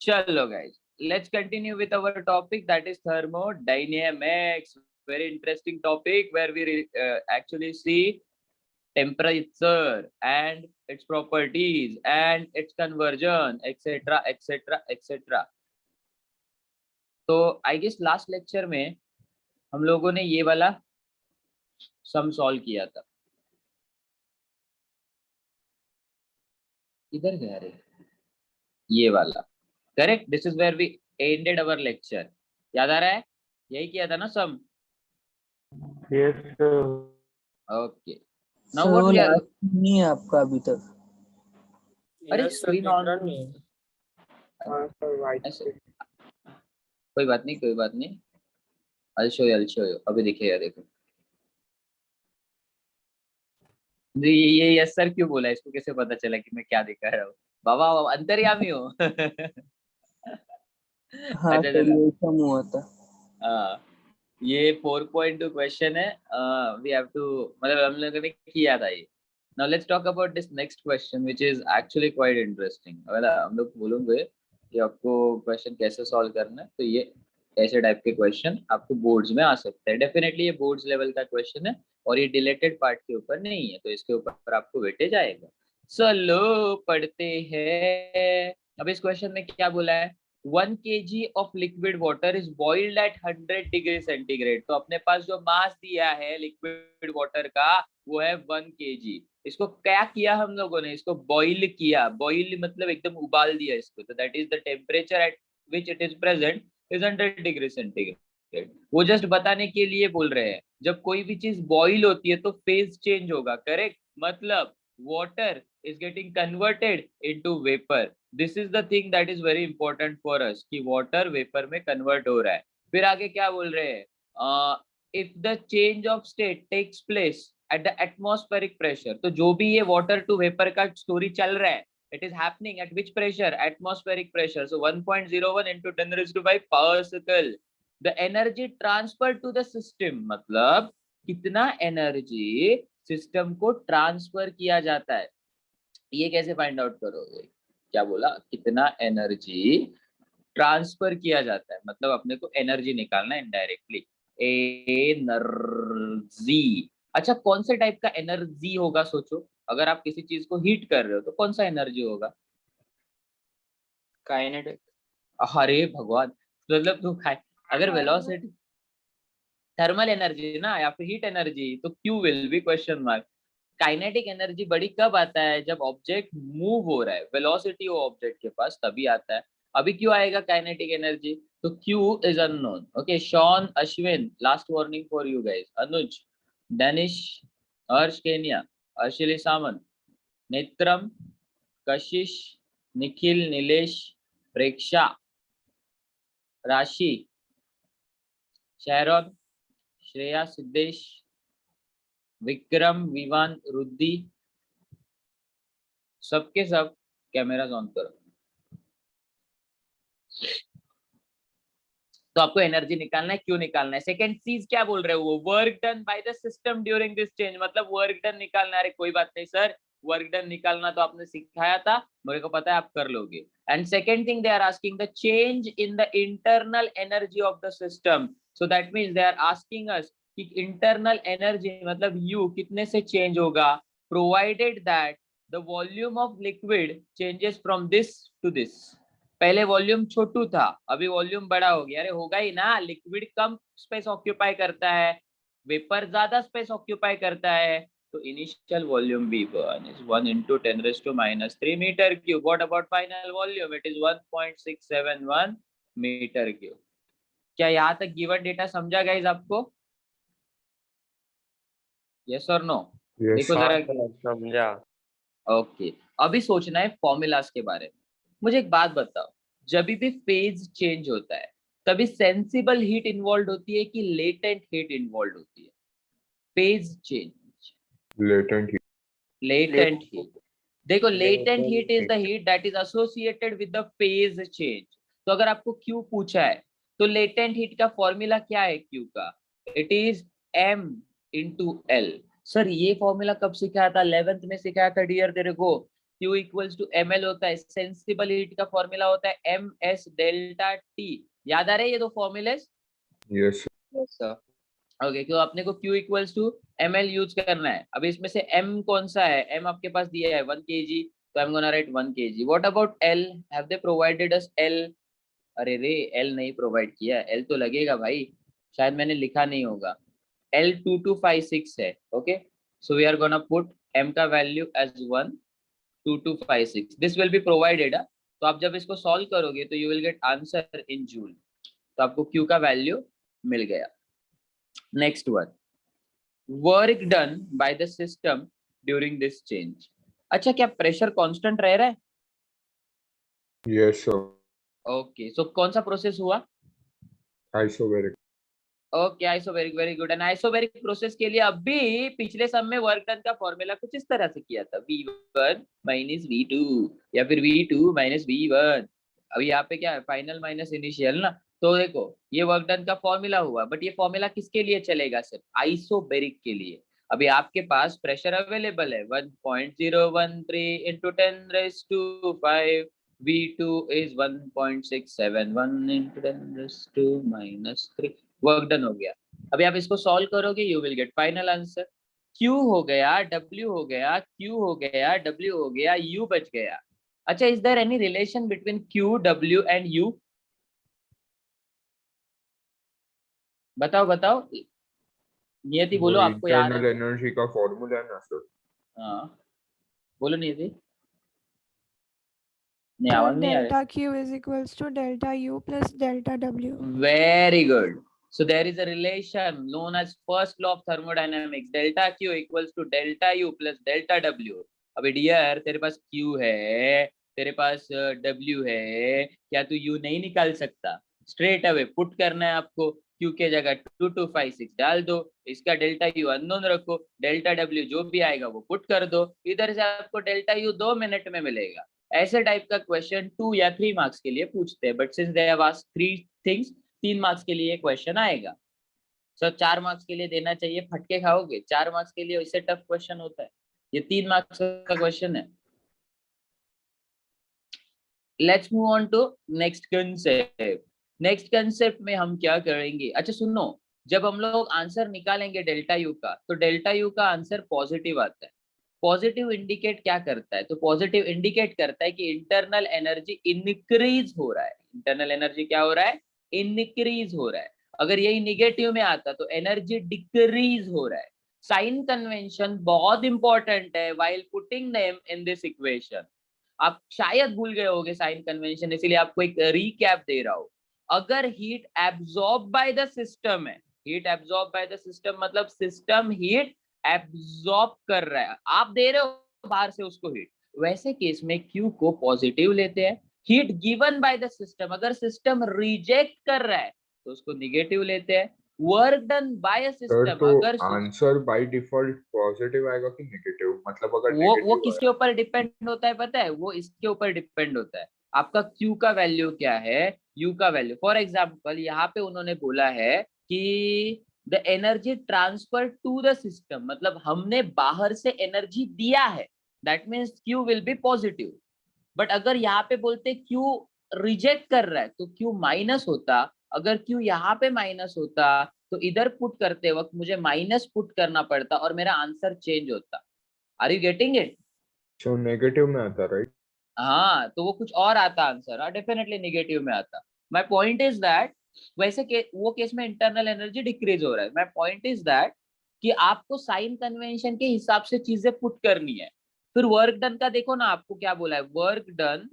चलो guys, let's continue with our topic, that is thermodynamics. Very interesting topic where we actually see temperature and its properties and its conversion, etc etc etc. तो I guess last lecture में हम लोगों ने ये वाला sum solve किया था। इधर गया रे, ये वाला correct. This is where we ended our lecture. याद आ रहा है? यही किया था ना sum? Yes sir. Okay, now what we are. नहीं है आपका अभी तक? अरे स्क्रीन ऑन नहीं। हाँ सर, वाइट ऐसे कोई बात नहीं, कोई बात नहीं। I'll show you अभी देखिएगा। देखो ये यस सर क्यों बोला? इसको कैसे पता चला कि मैं क्या दिखा रहा हूँ? बाबा अंतर्यामी हो। हाँ अच्छा सर, चलो, ये सम हुआ था। हाँ ये 4.2 क्वेश्चन है। वी हैव टू, मतलब हम लोगों ने किया था ये। Now let's talk about this next question which is actually quite interesting. अगर हम लोग बोलेंगे कि आपको क्वेश्चन कैसे सॉल्व करना है, तो ये ऐसे टाइप के क्वेश्चन आपको बोर्ड्स में आ सकते हैं। डेफिनेटली ये बोर्ड्स लेवल का क्वेश्चन है और ये डिलेटेड पार्ट के ऊपर नहीं है, तो इसके ऊपर आपको वेटेज आएगा। चलो पढ़ते हैं। अब इस क्वेश्चन में क्या बोला है? 1 kg of liquid water is boiled at 100 degree centigrade. तो अपने पास जो मास दिया है लिक्विड वाटर का वो है 1 kg। इसको क्या किया हम लोगों ने? इसको बॉइल किया। बॉइल मतलब एकदम उबाल दिया इसको। तो that is the temperature at which it is present is 100 degree centigrade. वो जस्ट बताने के लिए बोल रहे हैं, जब कोई भी चीज बॉइल होती है तो फेज चेंज होगा, करेक्ट? मतलब water is getting converted into vapor. This is the thing that is very important for us कि water vapor में convert हो रहा है। फिर आगे क्या बोल रहे हैं? If the change of state takes place at the atmospheric pressure, तो जो भी ये water to vapor का story चल रहा है, it is happening at which pressure? Atmospheric pressure. So 1.01 into 10 raised to 5 pascal. The energy transferred to the system, मतलब कितना एनर्जी सिस्टम को ट्रांसफर किया जाता है। ये कैसे फाइंड आउट करोगे? क्या बोला? कितना एनर्जी ट्रांसफर किया जाता है, मतलब अपने को एनर्जी निकालना इनडायरेक्टली। एनर्जी। अच्छा कौन से टाइप का एनर्जी होगा? सोचो, अगर आप किसी चीज को हीट कर रहे हो तो कौन सा एनर्जी होगा? काइनेटिक। अरे भगवान, मतलब तू खाए अगर वेलोसिटी थर्मल एनर्जी ना या फिर हीट एनर्जी, तो Q will be question mark. Kinetic energy बड़ी कब आता है? जब ऑब्जेक्ट मूव हो रहा है, वेलोसिटी हो ऑब्जेक्ट के पास, तभी आता है। अभी क्यों आएगा काइनेटिक एनर्जी? तो Q is unknown. Okay Shawn, Ashwin, last warning for you guys. Anuj, Danish, Harsh Kenia, Arshili Samant, Netram, Kashish, Nikhil, Nilesh, प्रेक्षा, राशि, शहरौन, श्रेया, सिद्धेश, विक्रम, विवान, रुद्धि, सबके सब कैमरा ऑन करो। तो आपको एनर्जी निकालना है। क्यों निकालना है? सेकंड चीज क्या बोल रहे हो? वो work done by the system during this change, मतलब वर्क डन निकालना है। अरे कोई बात नहीं सर, वर्क डन निकालना तो आपने सिखाया था, मेरे को पता है आप कर लोगे। And second thing they are asking the change in the internal energy of the system. So that means they are asking us कि इंटरनल एनर्जी मतलब यू कितने से चेंज होगा, provided that the volume of liquid changes from this to this. पहले volume छोटू था, अभी volume बड़ा हो गया। अरे होगा ही ना, लिक्विड कम स्पेस ऑक्यूपाई करता है, वेपर ज्यादा स्पेस ऑक्यूपाई करता है। तो initial volume V1 is 1 into 10 raised to minus 3 meter cube. What about final volume? It is 1.671 meter cube. क्या यहाँ तक गिवन डेटा समझा गाइस आपको? यस और नो? देखो जरा। समझा। ओके, अभी सोचना है फॉर्मूलाज के बारे में। मुझे एक बात बताओ, जब भी फेज चेंज होता है तभी सेंसिबल हीट इन्वॉल्व होती है कि लेटेंट हीट इन्वॉल्व होती है? Phase change, latent heat. देखो latent heat is the heat that is associated with the phase change. तो अगर आपको क्यू पूछा है तो लेटेंट हीट का फॉर्मूला क्या है क्यू का? It is m into L। Sir ये फॉर्मूला कब सिखाया था? 11th में सिखाया था डियर तेरे को, Q इक्वल्स टू ml होता है, सेंसिबल हीट का फॉर्मूला होता है ms डेल्टा T। याद आ रहे हैं ये दो फॉर्मूलेस? यस सर ओके, क्यों अपने को Q equals to ml use करना है। अब इसमें से m कौन सा है? m आपके पास दिया है 1 kg, तो I'm gonna write 1 kg। What about L? Have they provided us L? अरे रे, L नहीं प्रोवाइड किया। L तो लगेगा भाई, शायद मैंने लिखा नहीं होगा। L 2256 है। Okay, so we are gonna put m का value as 1 2256। This will be provided. तो आप जब इसको सॉल्व करोगे तो you will get answer in joule. तो आपको Q का वैल्यू मिल गया। Next one, work done by the system during this change. अच्छा, क्या प्रेशर कांस्टेंट रह रहा है? यस सर, ओके, सो कौन सा प्रोसेस हुआ? Isobaric. Okay, isobaric, very good. And isobaric process के लिए अभी पिछले सम में वर्क डन का फॉर्मूला कुछ इस तरह से किया था, V1 माइनस V2 या फिर V2 माइनस V1। अभी यहाँ पे क्या है, फाइनल माइनस इनिशियल ना। तो देखो ये वर्क डन का फॉर्मूला हुआ, बट ये फॉर्मूला किसके लिए चलेगा? सिर्फ आइसोबैरिक के लिए। अभी आपके पास प्रेशर अवेलेबल है 1.013 into 10⁵ V2 is 1.671 into 10⁻³ work done हो गया। अभी आप इसको सॉल्व करोगे, you will gate final answer. Q हो गया, W हो गया, Q हो गया, W हो गया, U बच गया। अच्छा, is there any relation between Q, W and U? बताओ बताओ, नियति बोलो, आपको याद है इंटरनल तो। एनर्जी का फॉर्मूला है ना सर। हाँ बोलो नियति, नहीं आवाज नहीं आ रही। delta Q is equals to delta U plus delta W. Very good. So there is a relation known as first law of thermodynamics. Delta Q equals to delta U plus delta W. अबे dear, तेरे पास Q है, तेरे पास W है, क्या तू U नहीं निकाल सकता? स्ट्रेट अवे पुट करना है आपको। Q के जगह 2256 डाल दो, इसका डेल्टा U अननोन रखो, डेल्टा W जो भी आएगा वो पुट कर दो। इधर से आपको डेल्टा U 2 मिनट में मिलेगा। ऐसे टाइप का क्वेश्चन 2 या 3 मार्क्स के लिए पूछते हैं, but since they have asked 3 things, 3 marks के लिए क्वेश्चन आएगा। सर 4 मार्क्स के लिए देना चाहिए, फटके खाओगे। 4 मार्क्स के लिए इससे टफ क्वेश्चन होता है, ये 3 मार्क्स का क्वेश्चन है। Let's move on to next concept. Next concept में हम क्या करेंगे? अच्छा सुनो, जब हम लोग आंसर निकालेंगे डेल्टा यू का, तो डेल्टा यू का आंसर पॉजिटिव आता है। पॉजिटिव इंडिकेट क्या करता है? तो पॉजिटिव इंडिकेट करता है कि इंटरनल एनर्जी इंक्रीज हो रहा है। इंटरनल एनर्जी क्या हो रहा है? इंक्रीज हो रहा है। अगर यही निगेटिव में आता तो एनर्जी डिक्रीज हो रहा है। साइन कन्वेंशन बहुत इंपॉर्टेंट है while putting them in this equation. आप शायद भूल गए होंगे साइन कन्वेंशन, इसीलिए आपको एक रीकैप दे रहा हूं। अगर heat absorb by the system है, heat absorb by the system मतलब सिस्टम हीट एब्जॉर्ब कर रहा है, आप दे रहे हो बाहर से उसको हीट, वैसे केस में Q को पॉजिटिव लेते हैं। Heat given by the system, अगर सिस्टम रिजेक्ट कर रहा है तो उसको निगेटिव लेते हैं। वर्क डन बाय अ सर सिस्टम, तो अगर आंसर बाय डिफॉल्ट पॉजिटिव आएगा कि नेगेटिव? मतलब अगर वो नेगेटिव किसके ऊपर डिपेंड होता है पता है? वो इसके ऊपर डिपेंड होता है, आपका Q का वैल्यू क्या है, U का वैल्यू। फॉर एग्जांपल यहाँ पे उन्होंने बोला है कि the energy transfer to the system, मतलब हमने बाहर से एनर्जी दिया है, that means Q will be positive. But अगर यहाँ पे बोलते Q रिजेक्ट कर रहा है तो Q माइनस होता। अगर Q यहाँ पे माइनस होता तो इधर पुट करते वक्त मुझे माइनस पुट करना पड़ता और मेरा आंसर चेंज होता। Are you getting it? So negative में आता राइट? हाँ, तो वो कुछ और आता आंसर, हाँ डेफिनेटली नेगेटिव में आता। माय पॉइंट इज दैट वैसे वो केस में इंटरनल एनर्जी डिक्रीज हो रहा है। माय पॉइंट इज दैट कि आपको साइन कन्वेंशन के हिसाब से चीजें पुट करनी है। फिर वर्क डन का देखो ना, आपको क्या बोला है? Work done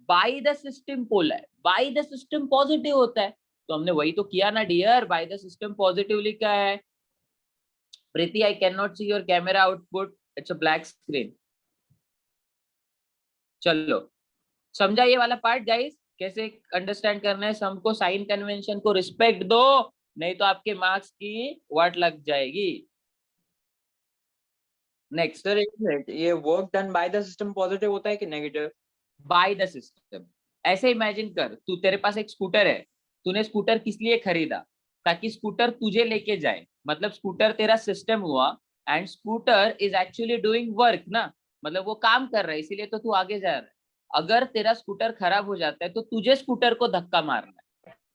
by the system बोला है, बाय द सिस्टम पॉजिटिव होता है, तो हमने वही तो किया ना dear, by the system positive लिखा है। Preeti, I can not see your camera output, it's a black screen. चलो समझा ये वाला पार्ट गाइस, कैसे अंडरस्टैंड करना है सम को? साइन कन्वेंशन को रिस्पेक्ट दो, नहीं तो आपके मार्क्स की वाट लग जाएगी। नेक्स्ट, सर एक मिनट, ये work done by the system positive होता है कि नेगेटिव? Bye the system. ऐसे इमेजिन कर, तू तेरे पास एक स्कूटर है, तूने स्कूटर किस लिए खरीदा? ताकि स्कूटर तुझे लेके जाए, मतलब स्कूटर तेरा सिस्टम हुआ and scooter is actually doing work ना। मतलब वो काम कर रहा है इसीलिए तो तू आगे जा रहा है। अगर तेरा स्कूटर खराब हो जाता है तो तुझे स्कूटर को धक्का मारना है।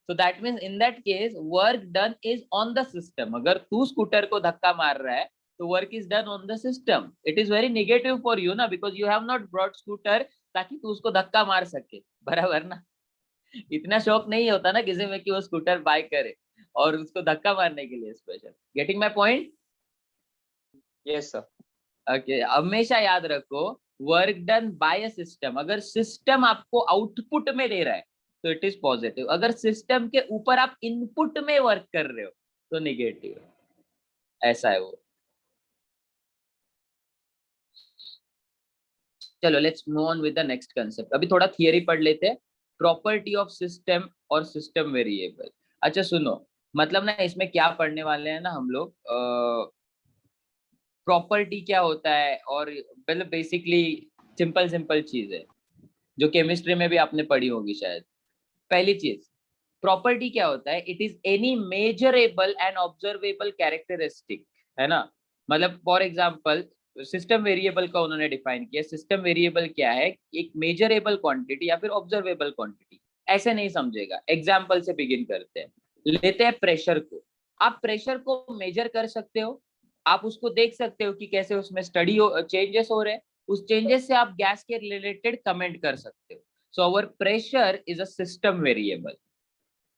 So that means in that case work done is on the system. अगर तू स्कूटर को धक्का मार रहा है तो work is done on the system. It is very negative for you ना, because you have not brought scooter ताकि तू उसको धक्का मार सके, बराबर ना। इतना शौक नहीं होता ना किसी में कि वो स्कूटर बाय करे और उसको धक्का मारने के लिए special. Getting my point? Yes sir. Okay, हमेशा याद रखो work done bye a system. अगर सिस्टम आपको आउटपुट में दे रहा है तो इट इज पॉजिटिव, अगर सिस्टम के ऊपर आप इनपुट में वर्क कर रहे हो तो निगेटिव। ऐसा है वो। चलो let's move on with the next concept. अभी थोड़ा थियरी पढ़ लेते हैं, प्रॉपर्टी ऑफ सिस्टम और सिस्टम वेरिएबल। अच्छा सुनो, मतलब ना इसमें क्या पढ़ने वाले हैं ना हम लोग, प्रॉपर्टी क्या होता है, और मतलब बेसिकली सिंपल चीज है जो केमिस्ट्री में भी आपने पढ़ी होगी शायद। पहली चीज, प्रॉपर्टी क्या होता है? It is any measurable and observable characteristic, है ना। मतलब फॉर एग्जांपल सिस्टम वेरिएबल का उन्होंने डिफाइन किया। सिस्टम वेरिएबल क्या है? एक मेजरेबल क्वांटिटी या फिर ऑब्जर्वेबल क्वांटिटी। ऐसे नहीं समझेगा, एग्जांपल से बिगिन करते हैं। लेते हैं प्रेशर को। आप प्रेशर को मेजर कर सकते हो, आप उसको देख सकते हो कि कैसे उसमें स्टडी चेंजेस हो रहे हैं, उस चेंजेस से आप गैस के रिलेटेड कमेंट कर सकते हो। So our pressure is a system variable.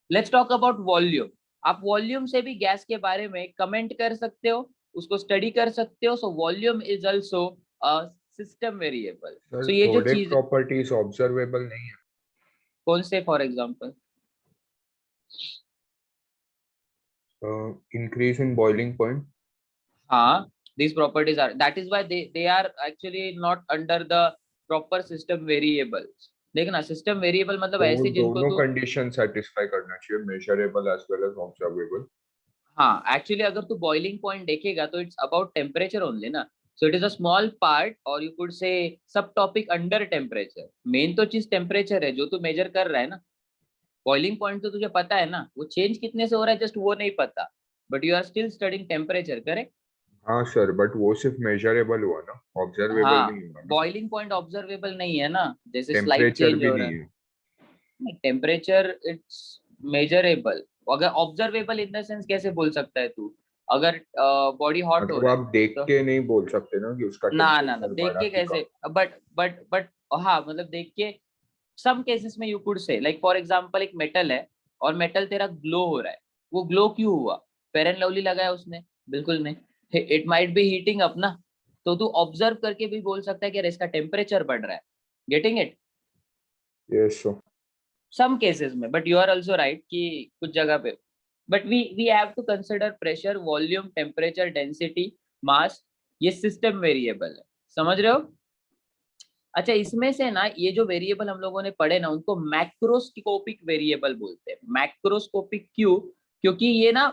Let's talk about volume. आप वॉल्यूम से भी गैस के बारे में कमेंट कर सकते हो, उसको स्टडी कर सकते हो। So volume is also a system variable. So ये जो थोड़े चीज, प्रॉपर्टीज ऑब्जर्वेबल नहीं है। कौन से for example? Increase in boiling point. हाँ, these properties are, that is why they are actually not under the proper system variables। देखना, सिस्टम वेरिएबल मतलब तो ऐसे जिनको दोनों तू, कंडीशन सेटिस्फाई करना चाहिए, measurable as well as observable. हाँ एक्चुअली अगर तू बॉइलिंग पॉइंट देखेगा तो इट्स अबाउट टेम्परेचर ओनली ना। So it is a small part, और यू कुड से सब टॉपिक अंडर टेम्परेचर। मेन तो चीज टेम्परेचर है जो तू मेजर कर रहा है ना। बॉइलिंग पॉइंट तो तुझे पता है ना, वो चेंज कितने से हो रहा है जस्ट वो नहीं पता, but you are still studying temperature, correct? हाँ सर, बट वो सिर्फ मेजरेबल हुआ ना, ऑब्जर्वेबल हाँ, नहीं हुआ ना। बॉइलिंग पॉइंट ऑब्जर्वेबल नहीं है ना, जैसे स्लाइट टेम्परेचर चेंज भी हो रहा नहीं है। है। Temperature it's measurable. अगर ऑब्जर्वेबल इन द सेंस कैसे बोल सकता है तू? अगर बॉडी हॉट हो मतलब रहा है आप देख तो, के नहीं बोल सकते ना कि उसका ना टेम्परेचर देख बढ़ा के कि कैसे? कम। बट हाँ, मतलब देख के सम केसेस में you could say, like for example एक मेटल है और मेटल तेरा ग्लो हो रहा है। वो ग्लो क्यों हुआ? फेयर एंड लवली लगाया उसने? बिल्कुल नहीं, it might be heating up ना। तो तू ऑब्जर्व करके भी बोल सकता है कि अरे इसका टेम्परेचर बढ़ रहा है। Getting it? Yes sir. Some cases में, but you are also right कि कुछ जगह पे। But we have to consider pressure, volume, temperature, density, mass, ये सिस्टम वेरिएबल है। समझ रहे हो? अच्छा, इसमें से ना ये जो वेरिएबल हम लोगों ने पढ़े ना, उनको मैक्रोस्कोपिक वेरिएबल बोलते हैं। मैक्रोस्कोपिक क्यों? क्योंकि ये ना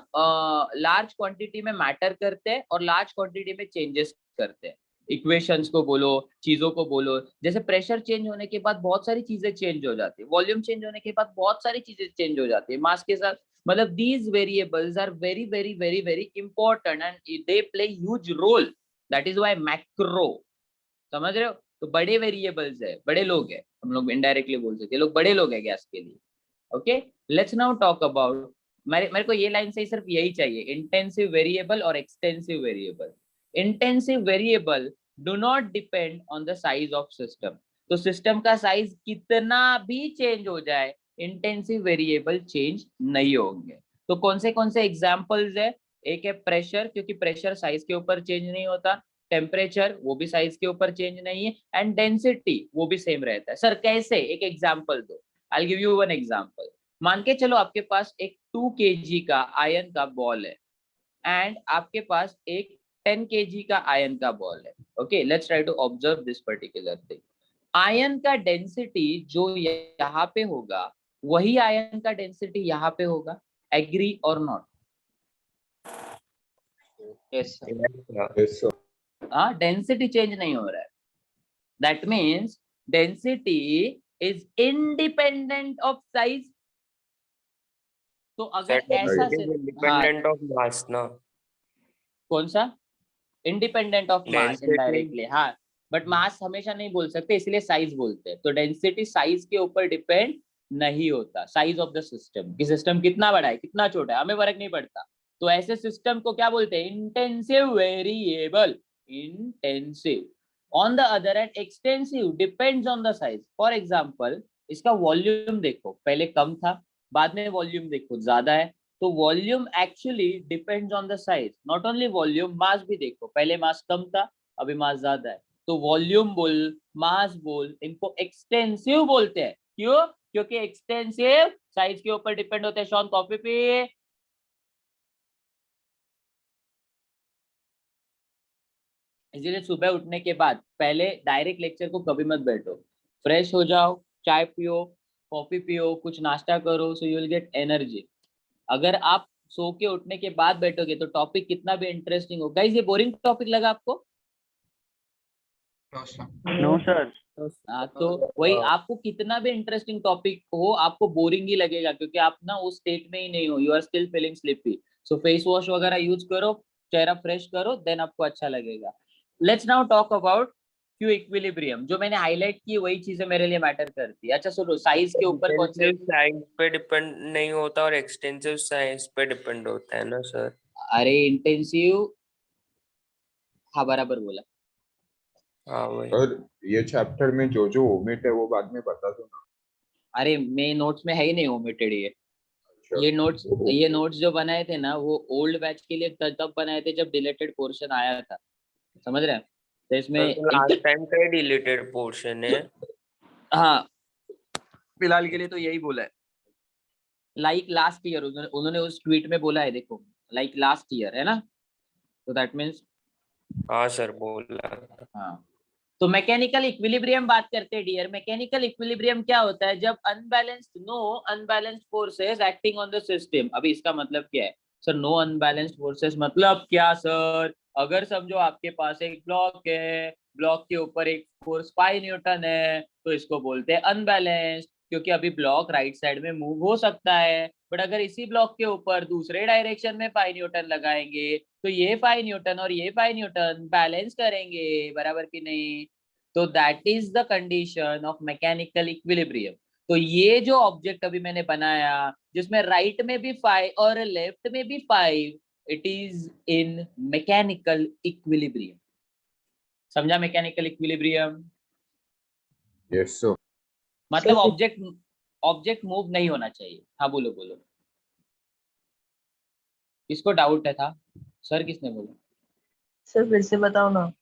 लार्ज क्वांटिटी में मैटर करते हैं और लार्ज क्वांटिटी में चेंजेस करते हैं। इक्वेशंस को बोलो, चीजों को बोलो, जैसे प्रेशर चेंज होने के बाद बहुत सारी चीजें चेंज हो जाती है, वॉल्यूम चेंज होने के बाद बहुत सारी चीजें चेंज हो जाती है मास के साथ। मतलब these variables are very very very very important and they play huge role. That is why macro. समझ रहे हो? तो बड़े वेरिएबल्स है, बड़े लोग है, हम लोग इनडायरेक्टली बोल सकते हैं लोग बड़े लोग है गैस के लिए। Okay, let's now talk about, मेरे को ये लाइन से सिर्फ यही चाहिए, इंटेंसिव वेरिएबल और extensive variable. Intensive variable do not depend on the size of system. तो सिस्टम का साइज कितना भी चेंज हो जाए, इंटेंसिव वेरिएबल चेंज नहीं होंगे। तो कौन से एग्जांपल्स है? एक है प्रेशर, क्योंकि प्रेशर साइज के ऊपर चेंज नहीं होता। टेम्परेचर, वो भी साइज के ऊपर चेंज नहीं है। एंड डेंसिटी, वो भी सेम रहता है। सर कैसे? एक एग्जांपल दो। I give you one example. मान के चलो आपके पास एक 2 kg का आयन का बॉल है एंड आपके पास एक 10 kg का आयन का बॉल है। Okay, let's try to observe this particular thing. Ion का डेंसिटी जो यहाँ पे होगा वही आयन का डेंसिटी यहाँ पे होगा। एग्री और नॉट? Yes yes sir. हाँ, डेंसिटी चेंज नहीं हो रहा है। That means density is independent of size. तो अगर ऐसा से, हाँ, इंडिपेंडेंट ऑफ मास ना, कौन सा? Independent of mass density indirectly. हाँ, बट मास हमेशा नहीं बोल सकते, इसलिए साइज बोलते हैं। तो डेंसिटी साइज के ऊपर डिपेंड नहीं होता, साइज ऑफ द सिस्टम, कि सिस्टम कितना बड़ा है कितना छोटा है हमें फर्क नहीं पड़ता। तो ऐसे सिस्टम को क्या बोलते हैं? Intensive variable, intensive. On the other and extensive depends on the size. For example इसका वॉल्यूम देखो, पहले कम था, बाद में वॉल्यूम देखो ज्यादा है। तो volume actually depends on the size, not only volume, mass भी देखो, पहले मास कम था अभी मास ज्यादा है। तो वॉल्यूम बोल, मास बोल, इनको एक्सटेंसिव बोलते हैं। क्यों? क्योंकि एक्सटेंसिव साइज के ऊपर डिपेंड होते हैं। शॉन कॉपी पे इसलिए सुबह उठने के बाद पहले डायरेक्ट लेक्चर को कभी मत बैठो, फ्रेश हो जाओ, चाय पियो, कॉफी पियो, कुछ नाश्ता करो, so you will get energy. अगर आप सो के उठने के बाद बैठोगे तो टॉपिक कितना भी इंटरेस्टिंग हो। गाइस ये बोरिंग टॉपिक लगा आपको? No sir. हाँ, तो वही, आपको कितना भी इंटरेस्टिंग टॉपिक हो आपको बोरिंग ही लगेगा, क्योंकि आप ना उस स्टेट में ही नहीं हो, you are still feeling sleepy. So face wash वगैरह यूज करो, चेहरा फ्रेश करो, देन आपको अच्छा लगेगा। Let's now talk about Q equilibrium. जो मैंने हाईलाइट की वही चीजें मेरे लिए मैटर करती है। अच्छा सुनो, साइज के ऊपर कौन से? इंटेंसिव साइज पे डिपेंड नहीं होता और एक्सटेंसिव साइज पे डिपेंड होता है ना सर? अरे इंटेंसिव, हाँ बराबर बोला। हाँ वही। और ये चैप्टर में जो जो ओमिट है वो बाद में बता दो ना। अरे मेरे नोट्स में है ही नहीं ओमिटेड ये। अच्छा, ये नोट्स जो बनाए थे ना वो ओल्ड बैच के लिए तब बनाए थे जब डिलीटेड पोर्शन आया था, समझ रहे हैं? तो इसमें लास्ट टाइम का ही डिलीटेड पोर्शन है। हाँ फिलहाल के लिए तो यही बोला है, लाइक लास्ट ईयर। उन्होंने उस ट्वीट में बोला है, देखो लाइक लास्ट ईयर है ना, तो दैट मीन्स हाँ सर बोला। हाँ। तो मैकेनिकल इक्विलिब्रियम बात करते हैं डियर। मैकेनिकल इक्विलिब्रियम क्या होता है? जब unbalanced forces acting on the system. अभी इसका मतलब क्या है सर? नो अनबैलेंस्ड फोर्सेस मतलब क्या सर? अगर समझो आपके पास एक ब्लॉक है, ब्लॉक के ऊपर एक फोर्स 5 न्यूटन है, तो इसको बोलते हैं अनबैलेंस्ड, क्योंकि अभी ब्लॉक राइट साइड में मूव हो सकता है। बट अगर इसी ब्लॉक के ऊपर दूसरे डायरेक्शन में 5 न्यूटन लगाएंगे तो ये 5 न्यूटन और ये 5 न्यूटन बैलेंस करेंगे, बराबर की नहीं? तो that is the condition of mechanical equilibrium. तो ये जो ऑब्जेक्ट अभी मैंने बनाया जिसमें राइट में भी 5 और लेफ्ट में भी 5, it is in mechanical equilibrium. समझा मैकेनिकल इक्विलिब्रियम? Yes sir. मतलब ऑब्जेक्ट मूव नहीं होना चाहिए। हाँ बोलो बोलो, किसको डाउट है था? सर किसने बोला? सर फिर से बताओ ना।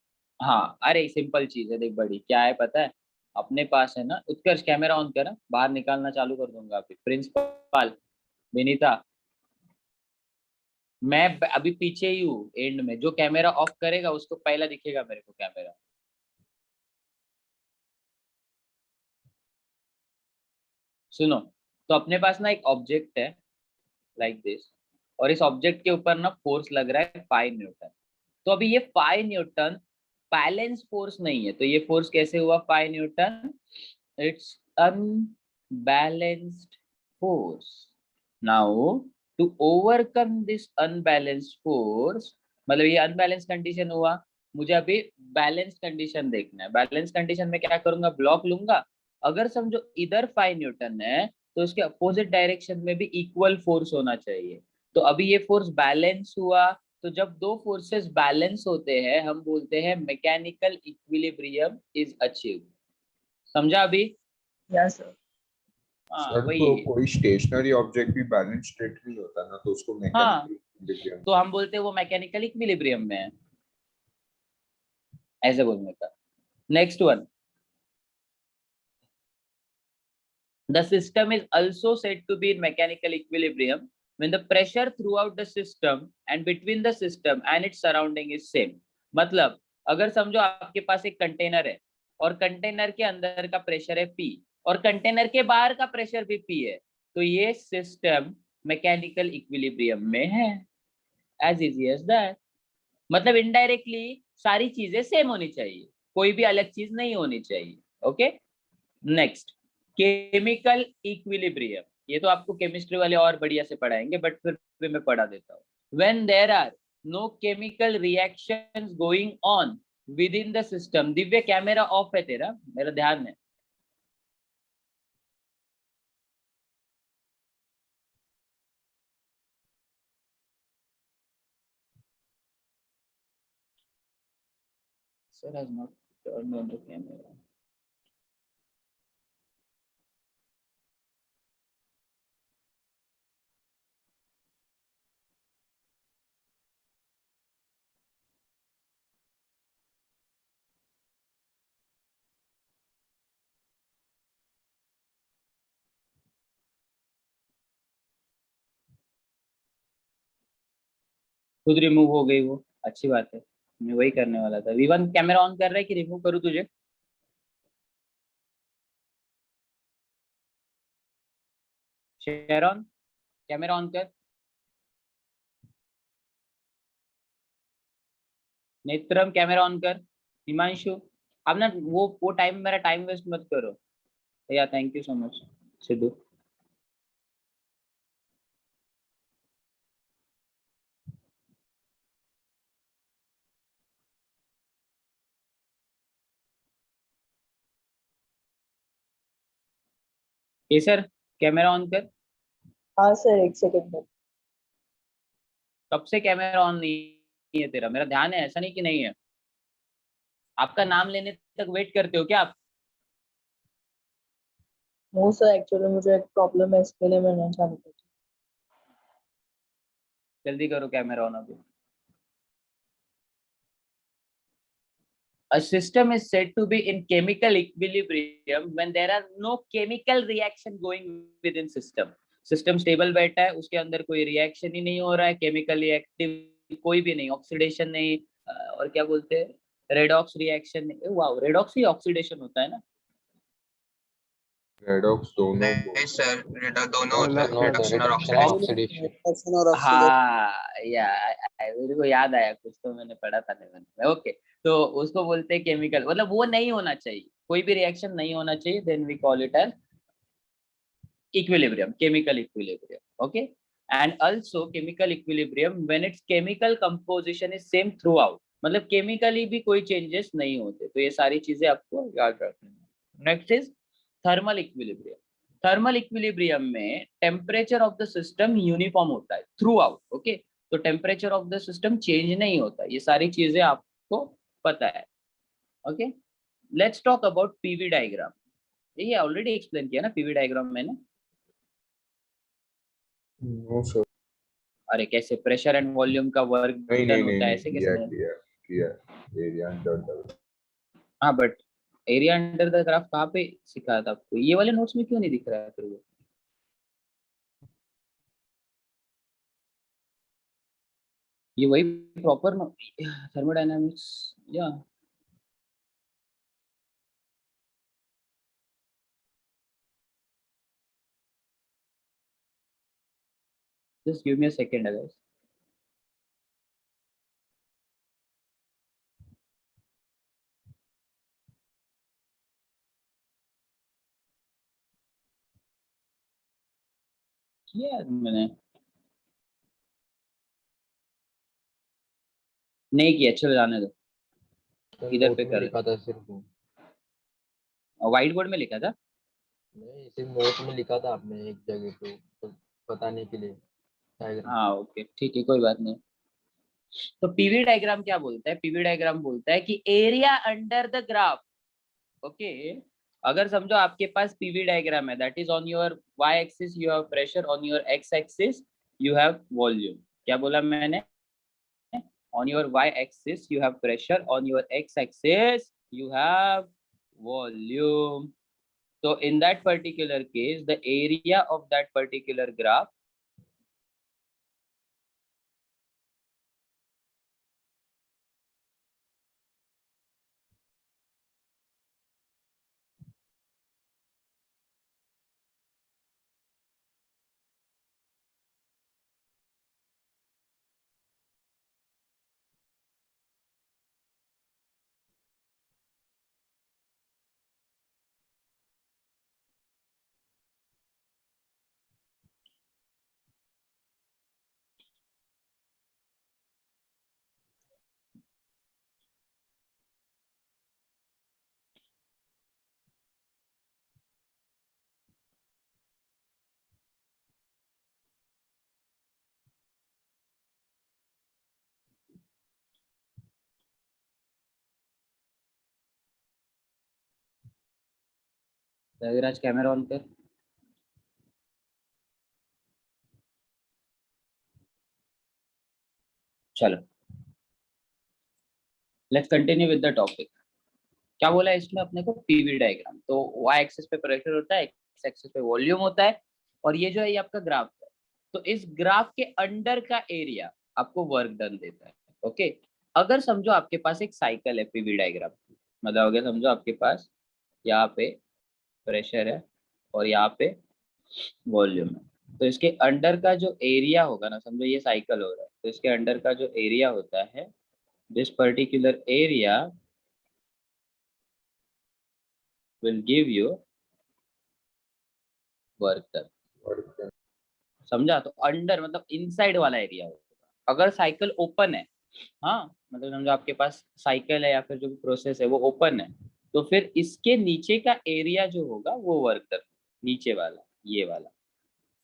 हाँ अरे सिंपल चीज है, देख बड़ी क्या है पता है? अपने पास है ना, उत्कर्ष कैमरा ऑन करा, बाहर निकालना चालू कर दूंगा। अभी प्रिंसिपल विनीता, मैं अभी पीछे ही हूँ एंड में, जो कैमरा ऑफ करेगा उसको पहला दिखेगा मेरे को कैमरा। सुनो, तो अपने पास ना एक ऑब्जेक्ट है लाइक दिस, और इस ऑब्जेक्ट के ऊपर ना फोर्स लग रहा है 5 न्यूटन। तो अभी ये 5 न्यूटन बैलेंस फोर्स नहीं है, तो ये फोर्स कैसे हुआ 5 newton? It's unbalanced force. Now to overcome this unbalanced force, मतलब ये अनबैलेंस कंडीशन हुआ, मुझे अभी बैलेंस कंडीशन देखना है। बैलेंस कंडीशन में क्या करूंगा? ब्लॉक लूंगा, अगर समझो इधर 5 न्यूटन है तो उसके अपोजिट डायरेक्शन में भी इक्वल फोर्स होना चाहिए। तो अभी ये फोर्स बैलेंस हुआ। तो जब दो फोर्सेस बैलेंस होते हैं हम बोलते हैं मैकेनिकल इक्विलिब्रियम इज अचीव्ड। समझा अभी? Yes sir. हाँ सर वही तो है। कोई स्टेशनरी ऑब्जेक्ट भी बैलेंस स्टेट नहीं होता ना, तो उसको हाँ मैकेनिकल इक्विलिब्रियम। तो हम बोलते हैं वो मैकेनिकल इक्विलिब्रियम में है, ऐसे बोलने का। Next one, the system is also said to be in mechanical equilibrium when the pressure throughout the system and between the system and its surrounding is same। मतलब अगर समझो आपके पास एक कंटेनर है और कंटेनर के अंदर का प्रेशर है P और कंटेनर के बाहर का प्रेशर भी P है, तो ये सिस्टम मैकेनिकल इक्विलिब्रियम में है। As easy as that. मतलब इनडायरेक्टली सारी चीजें सेम होनी चाहिए, कोई भी अलग चीज नहीं होनी चाहिए। Okay next, chemical equilibrium. ये तो आपको केमिस्ट्री वाले और बढ़िया से पढ़ाएंगे, बट फिर भी मैं पढ़ा देता हूँ। When there are no chemical reactions going on within the system. Divya camera off है तेरा, मेरा ध्यान है। Sir has not turned on the camera. खुद रिमूव हो गई वो, अच्छी बात है। मैं वही करने वाला था। V1 कैमरा ऑन कर रहा है कि रिमूव करूँ तुझे? शेरॉन कैमरा ऑन कर। नेत्रम कैमरा ऑन कर। हिमांशु, अब ना वो टाइम, मेरा टाइम वेस्ट मत करो। या thank you so much Sidhu. ये सर कैमरा ऑन कर। हाँ सर, एक सेकंड में। कब से कैमरा ऑन नहीं है तेरा? मेरा ध्यान है, ऐसा नहीं कि नहीं है। आपका नाम लेने तक वेट करते हो क्या आप? नो सर, एक्चुअली मुझे एक प्रॉब्लम है, इसके लिए मैं नहीं जानता। जल्दी करो कैमरा ऑन अभी। A system is said to be in chemical equilibrium when there are no chemical reaction going within system. System stable बैठा है, उसके अंदर कोई रिएक्शन ही नहीं हो रहा है, केमिकली एक्टिव कोई भी नहीं, ऑक्सीडेशन नहीं, और क्या बोलते हैं, रेडॉक्स रिएक्शन नहीं। वाओ, रेडॉक्स ही ऑक्सीडेशन होता है ना? रेडॉक्स दोनों नहीं सर, दोनों होता है, दोनों रिडक्शन और ऑक्सीडेशन। ऑक्सीडेशन। Reduction और oxidation। हाँ या मेरे को याद आया, कुछ तो मैंने पढ़ा था 11 में। ओके, तो उसको बोलते हैं केमिकल, मतलब वो नहीं होना चाहिए, कोई भी रिएक्शन नहीं होना चाहिए, then we call it as equilibrium, chemical equilibrium. Okay, and also chemical equilibrium when its chemical composition is same throughout, मतलब केमिकली भी कोई चेंजेस नहीं होते। तो ये सारी चीजें आपको याद रखनी है। Next is thermal equilibrium. Thermal equilibrium में temperature of the system uniform होता है थ्रू आउट। ओके, तो temperature of the system change नहीं होता, ये सारी चीजें आपको पता है। Okay, let's talk about PV diagram. ये ऑलरेडी एक्सप्लेन किया ना पीवी डायग्राम मैंने। No sir. अरे कैसे प्रेशर एंड वॉल्यूम का वर्क नहीं डन नहीं होता है, नहीं, ऐसे कैसे किया नहीं? किया किया। Area under the. हाँ but area under the graph कहाँ पे सिखाया था आपको? ये वाले नोट्स में क्यों नहीं दिख रहा है फिर वो? ये वही प्रॉपर थर्मोडायनामिक्स या just give me a second guys. किया है मैंने, नहीं किया, चलो जाने दो, इधर पे नोट में कर। लिखा था सिर्फ वो। व्हाइट बोर्ड में लिखा था। नहीं, सिर्फ नोट में लिखा था आपने एक जगह पे, तो बताने के लिए डायग्राम। हाँ ओके ठीक है, कोई बात नहीं। तो पीवी डायग्राम क्या बोलता है? पीवी डायग्राम बोलता है कि area under the graph. Okay, अगर समझो आपके पास पीवी डायग्राम है, that is on your Y axis you have pressure, on your X axis you have volume. क्या बोला मैंने? on your y axis you have pressure, on your x axis you have volume. So in that particular case the area of that particular graph Raviraj camera on कर। चलो let's continue with the topic. क्या बोला है इसमें अपने को? PV diagram. तो y axis पे प्रेशर होता है, x एक्सिस पे वॉल्यूम होता है, और ये जो है ये आपका ग्राफ है। तो इस ग्राफ के अंडर का एरिया आपको वर्क डन देता है। ओके, अगर समझो आपके पास एक साइकिल है पीवी डायग्राम, मतलब अगर समझो आपके पास यहाँ पे प्रेशर है और यहाँ पे वॉल्यूम है, तो इसके अंडर का जो एरिया होगा ना, समझो ये साइकिल हो रहा है, तो इसके अंडर का जो एरिया होता है, this particular area will give you work done। और समझा? तो अंडर मतलब इनसाइड वाला एरिया होगा। अगर साइकिल ओपन है, हाँ मतलब समझो आपके पास साइकिल है या फिर जो भी प्रोसेस है वो ओपन है, तो फिर इसके नीचे का एरिया जो होगा वो वर्क डन, नीचे वाला, ये वाला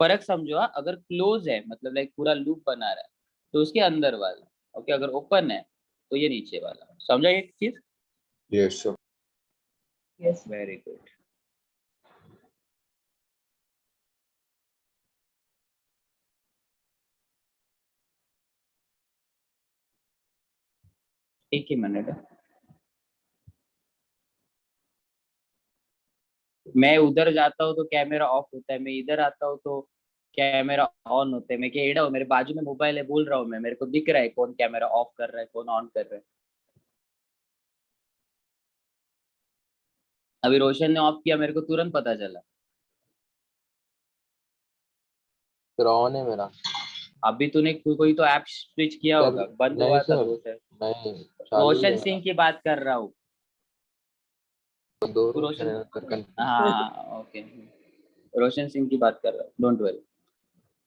फर्क समझो। अगर क्लोज है मतलब लाइक पूरा लूप बना रहा है तो उसके अंदर वाला, ओके, अगर ओपन है तो ये नीचे वाला। समझा एक चीज? Yes sir. Yes. Very good. एक ही मिनट है, मैं उधर जाता हूँ तो कैमरा ऑफ होता है, मैं इधर आता हूँ तो कैमरा ऑन होता है। मैं क्या एड़ा हूँ? मेरे बाजू में मोबाइल है, बोल रहा हूँ मैं, मेरे को दिख रहा है कौन कैमरा ऑफ कर रहा है कौन ऑन कर रहा है। अभी रोशन ने ऑफ किया, मेरे को तुरंत पता चला। फिर ऑन है मेरा। अभी तूने कोई तो ऐप स्विच किया सर, होगा, बंद नहीं हुआ था सर, वो सर। नहीं चालू ही है रोशन मेरा। सिंह की बात कर रहा हूँ। दो तू रोशन रोशन, है सर, कंफ्यूज। हाँ ओके, रोशन सिंह की बात कर रहा हूँ, डोंट वरी।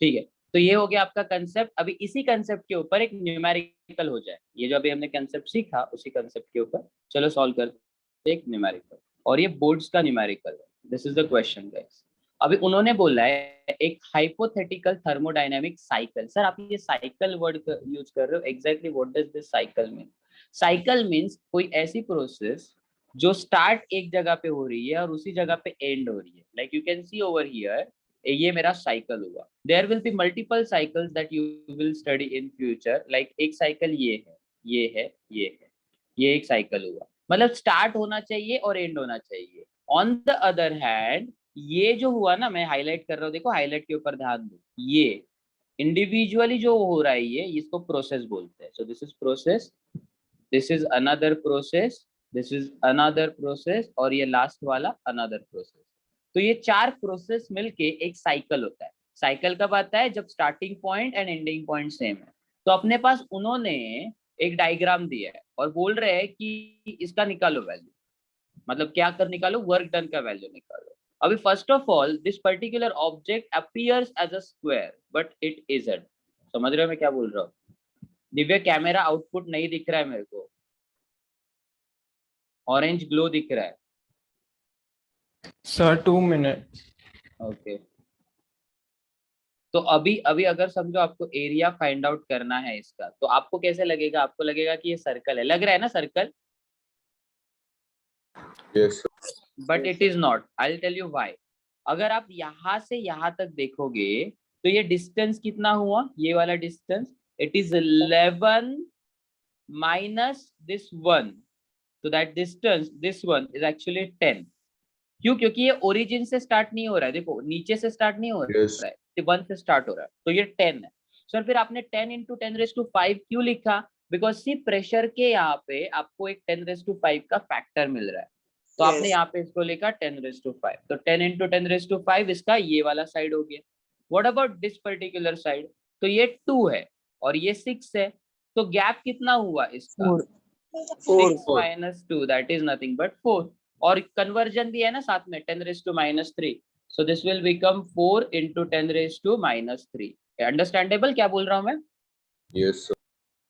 ठीक है, तो ये हो गया आपका कंसेप्ट। अभी इसी कंसेप्ट के ऊपर एक न्यूमेरिकल हो जाए, ये जो अभी हमने कंसेप्ट सीखा उसी कंसेप्ट के ऊपर चलो सॉल्व करते हैं एक न्यूमेरिकल, और ये बोर्ड्स का न्यूमेरिकल है। This is the question guys. अभी उन्होंने बोला है एक हाइपोथेटिकल थर्मोडायनेमिक साइकिल। सर आप ये साइकिल वर्ड यूज कर रहे हो, exactly what does this cycle mean? Cycle means कोई ऐसी प्रोसेस जो स्टार्ट एक जगह पे हो रही है और उसी जगह पे एंड हो रही है। Like you can see over here, ये मेरा साइकिल हुआ। There will be multiple cycles that you will study in future. Like एक साइकिल ये है, ये है, ये है, ये एक साइकिल हुआ, मतलब स्टार्ट होना चाहिए और एंड होना चाहिए। ऑन द अदर हैंड ये जो हुआ ना, मैं हाईलाइट कर रहा हूँ, देखो हाईलाइट के ऊपर ध्यान दो, ये इंडिविजुअली जो हो रहा है ये, इसको प्रोसेस बोलते हैं। So this is process, this is another process, this is another process, और ये लास्ट वाला अनदर प्रोसेस। तो ये चार प्रोसेस मिलके एक साइकिल होता है। साइकिल कब आता है? जब starting point and ending point same है। तो अपने पास उन्होंने एक डायग्राम दिया है और बोल रहे हैं कि इसका निकालो वैल्यू, मतलब क्या कर निकालो? वर्क डन का वैल्यू निकालो। अभी first of all this particular object appears as a square but it isn't. समझ रहे हो मैं क्या बोल रहा हूँ? दिव्य कैमरा आउटपुट नहीं दिख रहा है मेरे को, ऑरेंज ग्लो दिख रहा है। Sir, 2 minutes. ओके, तो अभी अभी अगर समझो आपको एरिया फाइंड आउट करना है इसका, तो आपको कैसे लगेगा? आपको लगेगा कि ये सर्कल है, लग रहा है ना circle, yes but it is not. I will tell you why. अगर आप यहाँ से यहाँ तक देखोगे तो ये डिस्टेंस कितना हुआ? ये वाला distance, it is 11 minus this 1, so that distance, this one is actually 10। क्यों? क्योंकि ये ओरिजिन से स्टार्ट नहीं हो रहा है, देखो नीचे से स्टार्ट नहीं हो यस रहा है, ये 1 से स्टार्ट हो रहा है, तो ये 10 है। सर फिर आपने 10 into 10⁵ क्यों लिखा? बिकॉज सी प्रेशर के यहाँ पे आपको एक 10⁵ का फैक्टर मिल रहा है, तो आपने यहाँ पे इसको लिखा 10⁵। तो 10 into 10⁵ इसका ये वाला साइड हो गया। What about this particular side? तो ये 2 है और ये 6 है, तो गैप कितना हुआ इसका? 6 minus 2, that is nothing but 4। और कन्वर्जन भी है ना साथ में, 10⁻⁻3, so this will become 4 into 10⁻⁻3। Understandable क्या बोल रहा हूँ मैं? यस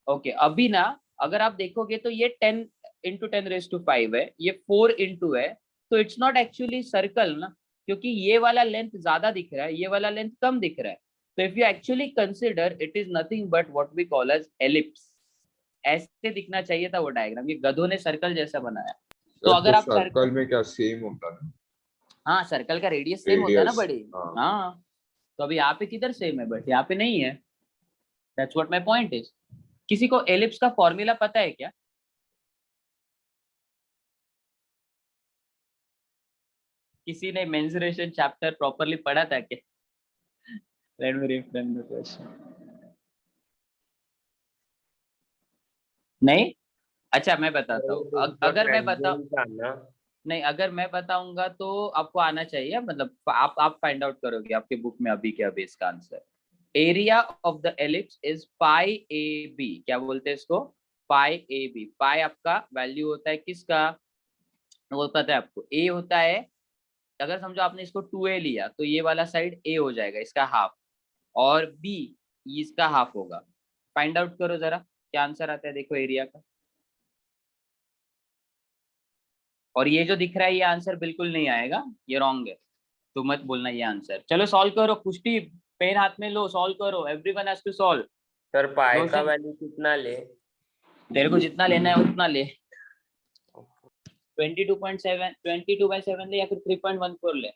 ओके, अभी ना अगर आप देखोगे तो ये 10 into 10⁵ है, ये 4 into है, तो इट्स नॉट एक्चुअली सर्कल ना, क्योंकि ये वाला लेंथ ज्यादा दिख रहा है, ये वाला लेंथ कम दिख रहा है। तो if you actually consider, it is nothing but what we call as ellipse. ऐसे दिखना चाहिए था वो डायग्राम, ये गधों ने सर्कल जैसा बनाया। तो अगर आप सर्कल में क्या सेम होता है? हाँ सर्कल का रेडियस सेम होता है ना Radius, बड़ी। हाँ। हाँ तो अभी यहाँ पे किधर सेम है, बट यहाँ पे नहीं है। That's what my point is. किसी को एलिप्स का फॉर्मूला पता है क्या? किसी ने मेंसुरेशन चैप्टर प्रॉपर्ली पढ़ा था क्या? Let me reframe the question. नहीं? अच्छा मैं बताता हूँ। अगर मैं बता नहीं, अगर मैं बताऊंगा तो आपको आना चाहिए, मतलब आप फाइंड आउट करोगे आपके बुक में अभी के अभी इसका आंसर। Area of the ellipse is pi A B. क्या बोलते हैं इसको? पाई ए बी। पाई आपका वैल्यू होता है किसका, वो पता है आपको? ए होता है, अगर समझो आपने इसको 2a लिया तो ये वाला साइड a हो जाएगा, इसका हाफ, और b इसका हाफ होगा। फाइंड आउट करो जरा क्या आंसर आता है, देखो एरिया का। और ये जो दिख रहा है ये आंसर बिल्कुल नहीं आएगा, ये रॉन्ग है, तो मत बोलना ये आंसर। चलो सॉल्व करो, कुश्ती पेन हाथ में लो, सॉल्व करो, everyone has to solve. Sir pi का रोशन, वैल्यू कितना ले? तेरे को जितना लेना है उतना ले। 22.7 22/7 ले या फिर 3.14 ले।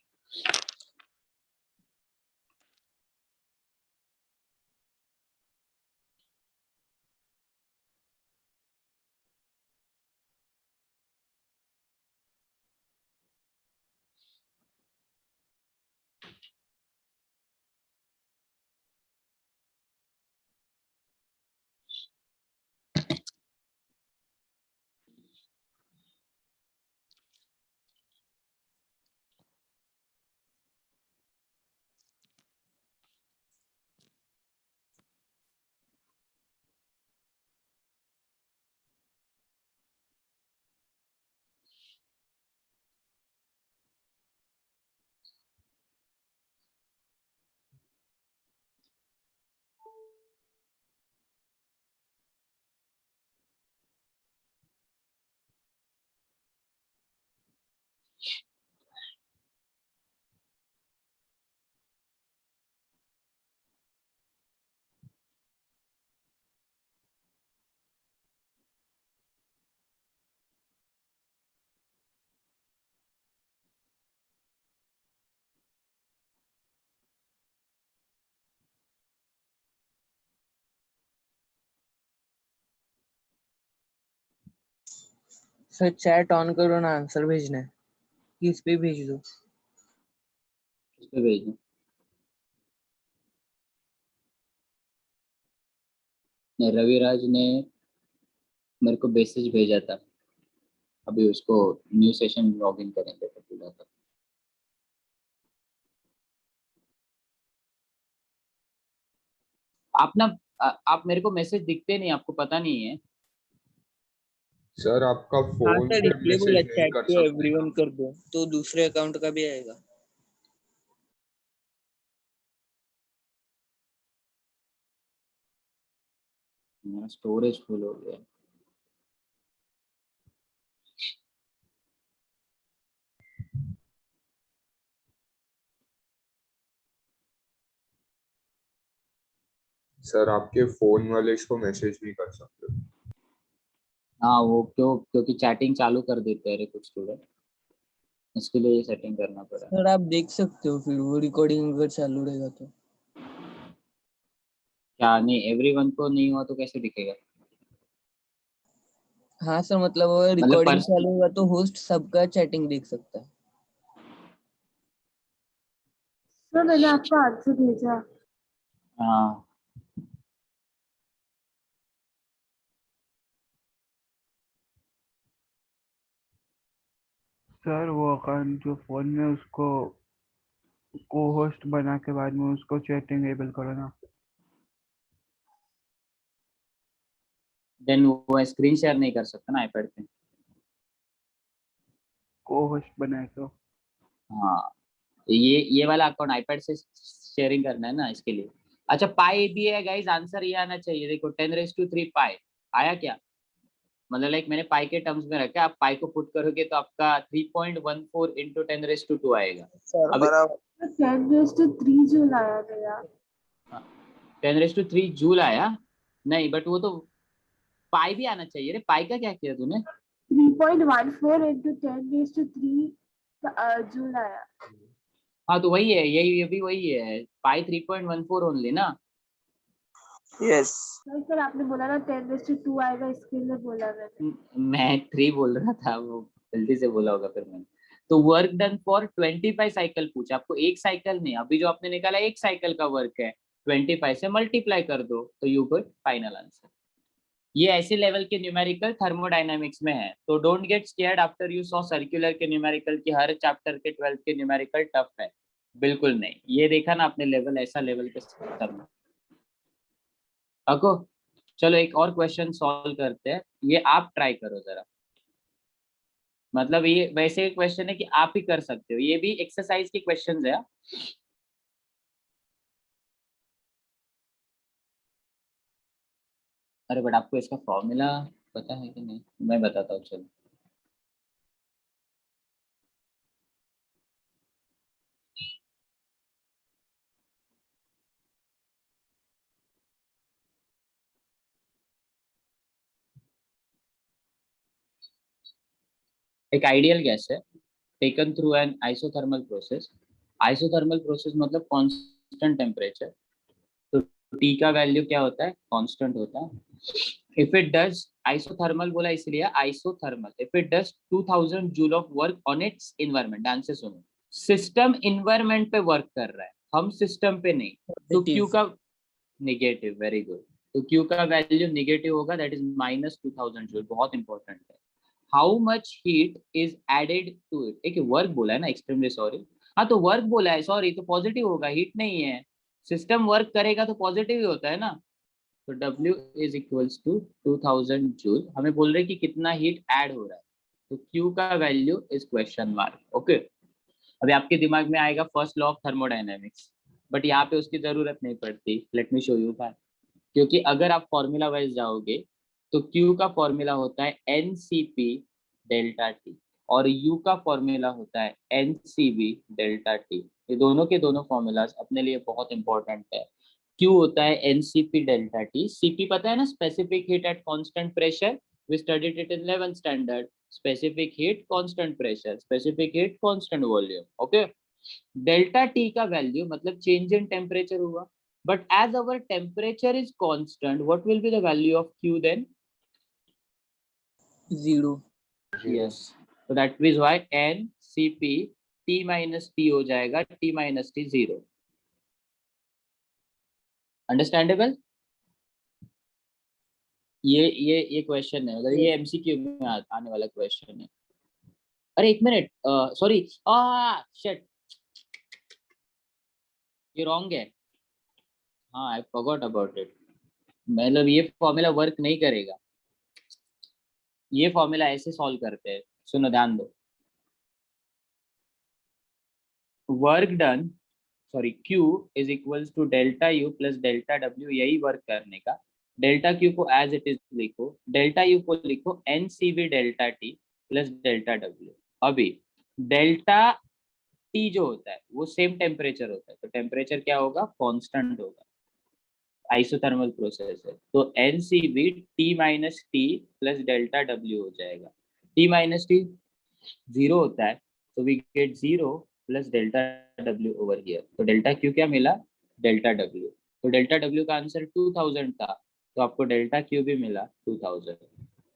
सर चैट ऑन करो ना, आंसर भेजना है कि इस पे भेज दो? इस पे भेज दो। रविराज ने मेरे को मैसेज भेजा था, अभी उसको न्यू सेशन लॉग इन करेंगे तो पूरा था। आप ना आप मेरे को मैसेज दिखते नहीं, आपको पता नहीं है। सर आपका हाँ फोन सर, से इसलिए मैसेज बोला नहीं चैट कर पे सकते एवरीवन ना। कर दो तो दूसरे अकाउंट का भी आएगा। मेरा स्टोरेज फुल हो गया। सर आपके फोन वाले इसको मैसेज नहीं कर सकते। हाँ वो क्यों, क्योंकि चैटिंग चालू कर देते हैं रे कुछ स्टूडेंट, इसके लिए ये सेटिंग करना पड़ा। सर आप देख सकते हो फिर वो रिकॉर्डिंग अगर चालू रहेगा तो। क्या नहीं, एवरीवन को नहीं हुआ तो कैसे दिखेगा? हाँ सर, मतलब अगर मतलब रिकॉर्डिंग चालू होगा तो होस्ट सबका चैटिंग देख सकता है। सर मैंने आपको आंसर भेजा। हाँ सर वो अकाउंट जो फोन में उसको को होस्ट बना के बाद में उसको चैटिंग एबल करो ना। देन वो स्क्रीन शेयर नहीं कर सकता ना आईपैड पे। को होस्ट बनाए तो हाँ ये वाला अकाउंट आईपैड से शेयरिंग करना है ना, इसके लिए। अच्छा पाई भी है गाइस, आंसर ये आना चाहिए। देखो 10⁻³ पाई आया क्या, मतलब लाइक मैंने पाई के टर्म्स में रखा, आप पाई को पुट करोगे तो आपका 3.14 इंटू 10⁻² आएगा। सर अभी बराबर। 10⁻³ जो लाया था यार। 10⁻³ जूल आया नहीं, बट वो तो पाई भी आना चाहिए रे। पाई का क्या किया तूने? 3.14 into 10⁻³ जूल आया। हाँ तो वही है, यही ये भी वही है, पाई 3.14 ओनली ना। यस नहीं सर, आपने बोला ना 10⁻² आएगा, इसके लिए बोला मैंने। मैं 3 बोल रहा था, वो जल्दी से बोला होगा फिर मैंने। तो वर्क डन फॉर 25 साइकिल पूछा आपको, एक साइकिल नहीं, अभी जो आपने निकाला एक साइकिल का वर्क है, 25 से मल्टीप्लाई कर दो तो यू गेट फाइनल आंसर। ये ऐसे लेवल के न्यूमेरिकल थर्मोडायनामिक्स में है, तो don't get scared after you saw circular के न्यूमेरिकल की हर चैप्टर के 12th के न्यूमेरिकल टफ है, बिल्कुल नहीं। ये देखा ना आपने लेवल, ऐसा लेवल के थर्मो। अको चलो एक और क्वेश्चन सॉल्व करते हैं, ये आप ट्राई करो जरा, मतलब ये वैसे क्वेश्चन है कि आप ही कर सकते हो, ये भी एक्सरसाइज के क्वेश्चंस है। अरे बट आपको इसका फॉर्मूला पता है कि नहीं, मैं बताता हूँ चलो। एक आइडियल गैस है taken through an isothermal process. Isothermal process मतलब कांस्टेंट टेम्परेचर, तो टी का वैल्यू क्या होता है, कांस्टेंट होता है। इफ इट डज, आइसोथर्मल बोला इसलिए isothermal, if it does 2000 joule of work on it's environment, ध्यान से सुनो, सिस्टम इन्वायरमेंट पे वर्क कर रहा है, हम सिस्टम पे नहीं, तो क्यू का नेगेटिव, वेरी गुड, तो क्यू का वैल्यू नेगेटिव होगा, दैट इज -2000 जूल, बहुत इंपॉर्टेंट है। How much heat is added to it, एक वर्क बोला है ना, एक्सट्रीमली सॉरी, हाँ तो वर्क बोला है, सॉरी, तो पॉजिटिव होगा, हीट नहीं है, सिस्टम वर्क करेगा तो पॉजिटिव ही होता है ना, तो W is equals to 2000 joule, हमें बोल रहे कि कितना हीट ऐड हो रहा है, तो Q का value is question mark. Okay, अभी आपके दिमाग में आएगा first law of thermodynamics, but यहाँ पे उसकी जरूरत नहीं पड़ती, let me show you that, क्योंकि अगर आप फॉर्मूला वाइज जाओगे तो Q का फॉर्मूला होता है NCP डेल्टा T और U का फॉर्मूला होता है NCV डेल्टा T, ये दोनों के दोनों फॉर्मूलाज अपने लिए बहुत इंपॉर्टेंट है। Q होता है NCP डेल्टा T, CP पता है ना, specific heat at constant pressure, we studied it in 11th standard, specific heat constant pressure, specific heat constant volume. Okay, delta T का वैल्यू मतलब चेंज इन टेम्परेचर हुआ, but as our temperature is constant, what will be the value of Q then? 0। Yes, so that is why NCP T minus T हो जाएगा, T minus T 0। Understandable? ये question है, मतलब ये MCQ में आने वाला क्वेश्चन है। अरे एक मिनट, सॉरी, शिट, ये रॉन्ग है, हाँ आई फॉरगॉट अबाउट इट, मतलब ये फॉर्मूला वर्क नहीं करेगा, ये फॉर्मूला ऐसे सॉल्व करते हैं, सुनो ध्यान दो, work done, sorry Q is equals to delta U plus delta W, यही वर्क करने का, डेल्टा Q को एज इट इज लिखो, डेल्टा U को लिखो NCV delta T plus delta W। अभी डेल्टा T जो होता है वो सेम टेम्परेचर होता है, तो टेम्परेचर क्या होगा, कांस्टेंट होगा, आइसोथर्मल प्रोसेस है, तो NCV T minus T plus delta W हो जाएगा, T माइनस T 0 होता है, तो we get 0 plus delta W over here, तो डेल्टा Q क्या मिला, डेल्टा W, तो डेल्टा W का आंसर 2000 था, तो आपको डेल्टा Q भी मिला 2000।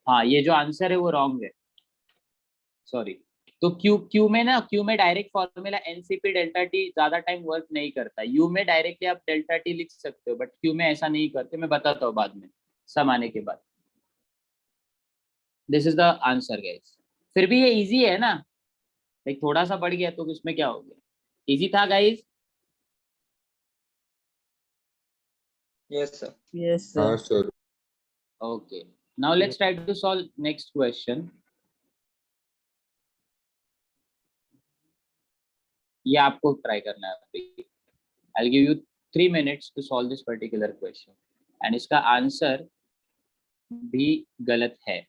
हाँ ये जो आंसर है वो रॉन्ग है, सॉरी, तो Q में ना, Q में direct formula NCP delta T ज्यादा टाइम वर्क नहीं करता, U में डायरेक्टली आप डेल्टा T लिख सकते हो, बट Q में ऐसा नहीं करते, मैं बताता हूँ बाद में, सम आने के बाद। This is the answer guys, फिर भी ये इजी है ना, एक थोड़ा सा बढ़ गया तो उसमें क्या हो गया, इजी था गाइस। Yes sir. यस हाँ sir. Sir. Okay, now let's try to solve next question। ये आपको ट्राई करना है अभी, I'll give you 3 minutes to solve this particular question, and इसका आंसर भी गलत है।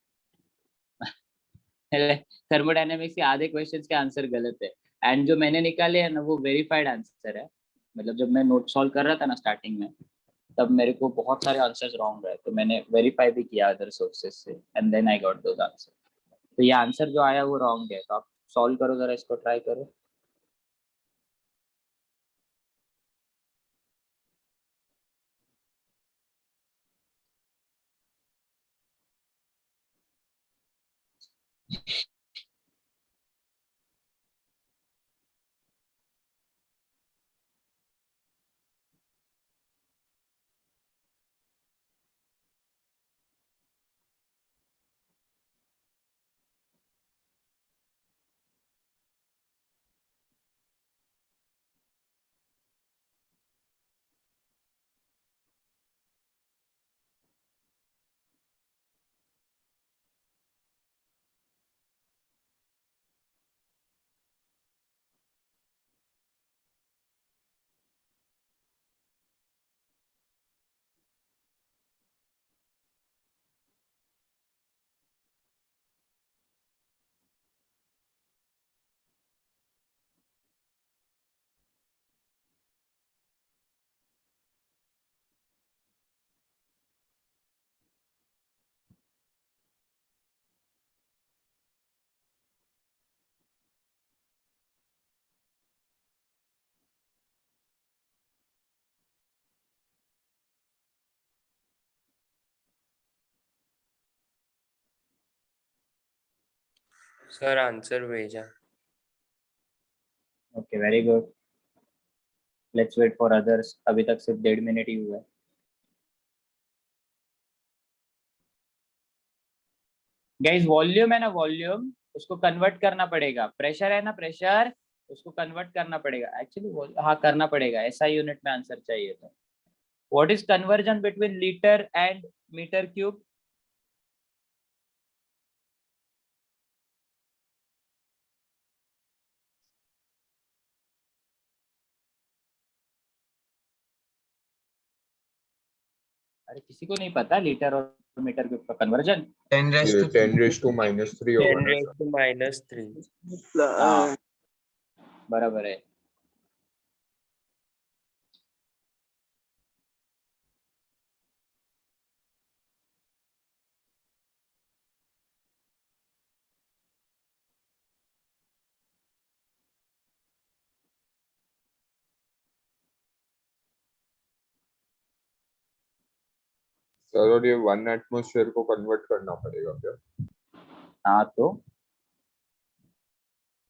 थर्मोडायनेमिक्स के आधे क्वेश्चंस के आंसर गलत है, एंड जो मैंने निकाले हैं ना वो वेरीफाइड आंसर है, मतलब जब मैं नोट सॉल्व कर रहा था ना स्टार्टिंग में, तब मेरे को बहुत सारे आंसर्स रॉन्ग रहे, तो मैंने वेरीफाई भी किया अदर सोर्सेज से, and then I got those answer, तो ये आंसर जो आया वो रॉन्ग है, तो आप सॉल्व करो जरा, इसको ट्राई करो. सर आंसर भेजा. Okay, very good. Let's wait for others. अभी तक सिर्फ 1.5 मिनट ही हुआ है. गाइस, वॉल्यूम है ना, वॉल्यूम उसको कन्वर्ट करना पड़ेगा. प्रेशर है ना, प्रेशर उसको कन्वर्ट करना पड़ेगा. एक्चुअली हाँ, करना पड़ेगा. ऐसा यूनिट में आंसर चाहिए. तो what is conversion between litre and metre cube? अरे किसी को नहीं पता लीटर और मीटर क्यूब का कन्वर्जन? 10 raised ये to 10 raised to -3 होगा 10 ना raised सर? to -3. हाँ, बराबर है. सर और ये 1 एटमॉस्फेयर को कन्वर्ट करना पड़ेगा क्या? हाँ, तो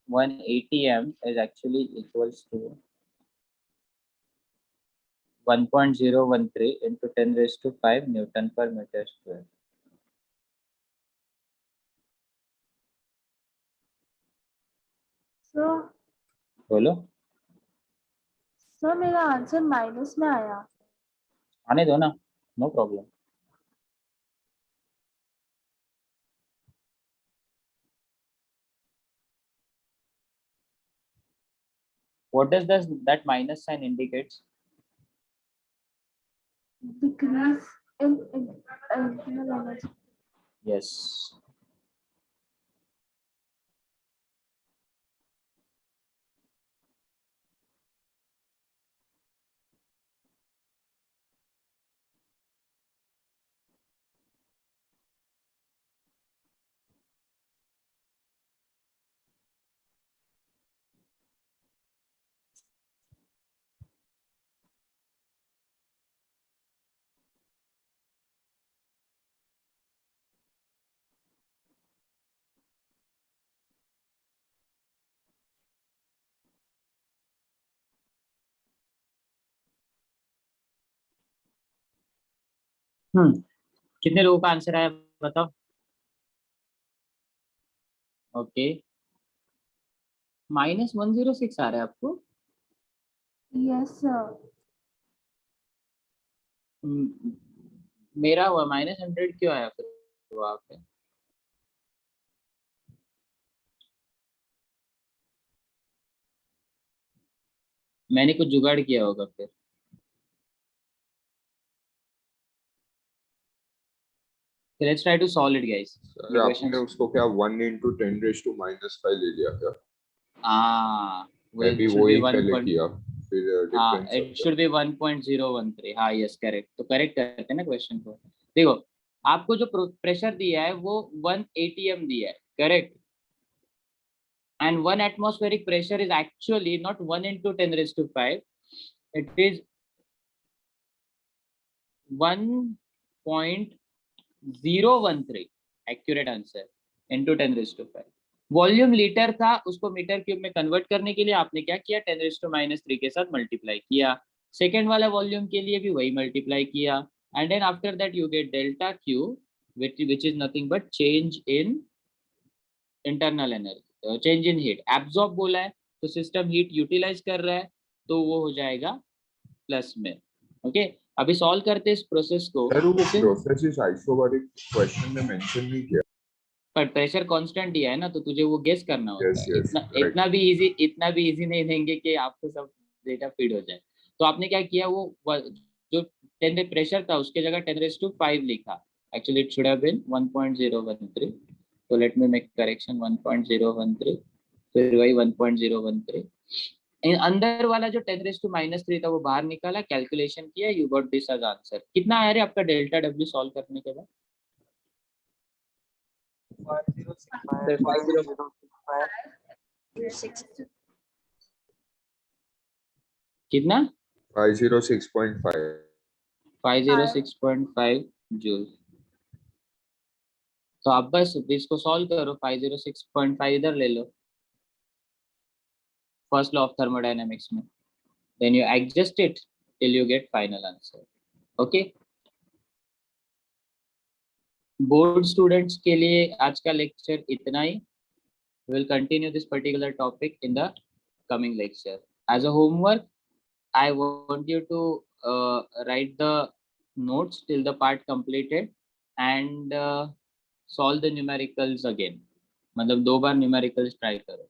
1 atm is actually equals to 1.013 into 10 raised to 5 Newton per meter square. Sir बोलो. सर मेरा आंसर माइनस में आया. आने दो ना, no problem. What does that minus sign indicates? Decrease in internal energy. Yes. कितने लोगों का आंसर आया बताओ. ओके, -106 आ रहा है आपको. Yes sir. मेरा हुआ -100 क्यों आया फिर वहां पे? मैंने कुछ जुगाड़ किया होगा फिर. Let's try to solve it guys. Sir आपने उसको क्या 1 into 10 raised to -5 ले लिया क्या? हाँ, मैं भी should वही be 1. पहले किया, फिर हाँ, डिफरेंस इट शुड बी 1.013. हाँ यस, करेक्ट. तो करेक्ट करते हैं ना क्वेश्चन को. देखो, आपको जो प्रेशर दिया है वो 1 atm दिया है, correct. and 1 atmospheric pressure is actually not 1 into 10 raised to 5, it is 1.013 accurate answer into 10 raised to 5. Volume litre था, उसको मीटर क्यूब में कन्वर्ट करने के लिए आपने क्या किया, 10 raised to -3 के साथ मल्टीप्लाई किया. सेकेंड वाला वॉल्यूम के लिए भी वही मल्टीप्लाई किया, and then after that you get delta Q which is nothing but change in internal energy, change in heat. Absorb बोला है तो सिस्टम हीट यूटिलाइज कर रहा है, तो वो हो जाएगा प्लस में. ओके, अभी सॉल्व करते इस प्रोसेस को. सर वो प्रोसेस इस आइसोबारिक क्वेश्चन में मेंशन नहीं किया, पर प्रेशर कांस्टेंट दिया है ना, तो तुझे वो गेस करना होता Yes, है. yes, इतना भी इजी नहीं देंगे कि आपको सब डेटा फीड हो जाए. तो आपने क्या किया, वो जो 10 प्रेशर था उसके जगह 10 raised to 5 लिखा. Actually it should have been 1.013. So let me make correction, 1.013, फिर वही 1.013. अंदर वाला जो 10 raised to -3 था वो बाहर निकाला, कैलकुलेशन किया, you got this as answer. कितना आया रे आपका डेल्टा डब्ल्यू सॉल्व करने के बाद? 5065. कितना? 506.5. 506.5 जूल. तो आप बस इसको सॉल्व करो, 506.5 इधर ले लो, फर्स्ट लॉ ऑफ थर्मोडायनेमिक्स में, then you adjust it till you get final answer. Okay, board students के लिए आज का लेक्चर इतना ही. We'll continue this particular topic in the coming lecture. As a homework, I want you to write the notes till the part completed and solve the numericals again. मतलब 2 बार numericals try करो.